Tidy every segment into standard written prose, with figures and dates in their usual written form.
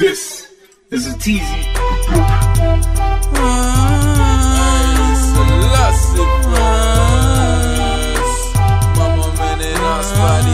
This is a TZ. Mama man in us body.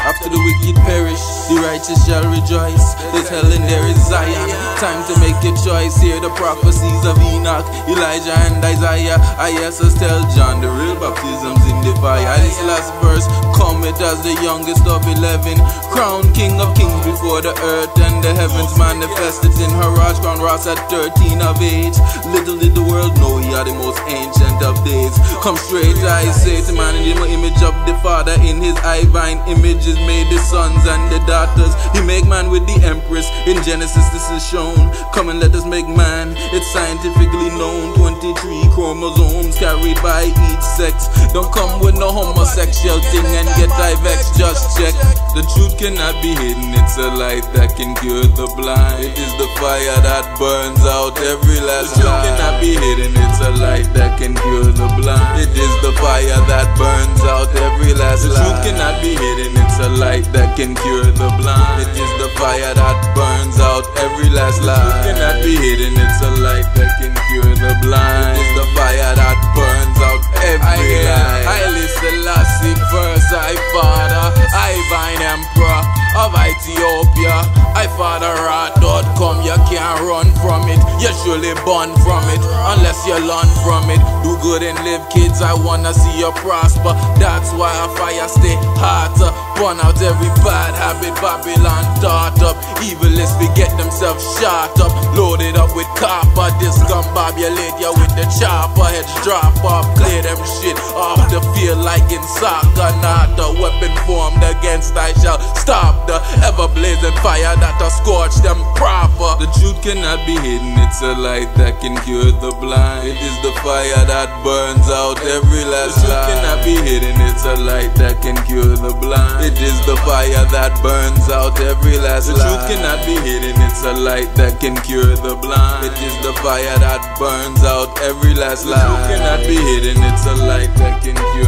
After the wicked perish, the righteous shall rejoice. There's hell and there is Zion. Time to make your choice. Hear the prophecies of Enoch, Elijah and Isaiah. ISS tell John the real baptisms in the fire. This last verse cometh as the youngest of 11, crowned King of Kings before the earth and the heavens manifested in Haraj, crown Ross at 13 of age. Little did the world know he are the most ancient of days. Come straight, I say to man in the image of the Father. In his eye vine images made the sons and the daughters. He make man with the empress. In Genesis this is shown. Come and let us make man. It's scientifically known. 23 chromosomes carried by each sex. Don't come with no homosexual thing and get vexed. Just check. The truth cannot be hidden. It's a light that can cure the blind. It is the fire that burns out every last lie. The truth cannot be hidden. It's a light that can cure the blind. It is the fire that burns out every last lie. The truth cannot be hidden. It's a light that can cure the blind. It is the fire that burns out every last lie. The truth cannot be hidden. It's a light that can cure the blind. It is the fire that burns out every lie. Haile Selassie first, I Father, I Vine Emperor of Ethiopia. I Father Rat.com. You can't run from it. You surely born from it unless you learn from it. Do good and live, kids. I wanna see you prosper. That's why I fire stay hotter. Burn out every bad habit Babylon taught up. Evilists forget themselves shot up. Loaded up with copper. Discombobulate you with the chopper. Heads drop off. Clear them shit off the field like in soccer. Not a weapon formed against I shall stop the ever blazing fire that'll scorch them proper. The truth cannot be hidden. It's a light that can cure the blind. It is the fire that burns out every last lie. The truth cannot be hidden. It's a light that can cure the blind. It is the fire that burns out every last lie. The truth cannot be hidden. It's a light that can cure the blind. It is the fire that burns out every last lie. The truth cannot be hidden. It's a light that can cure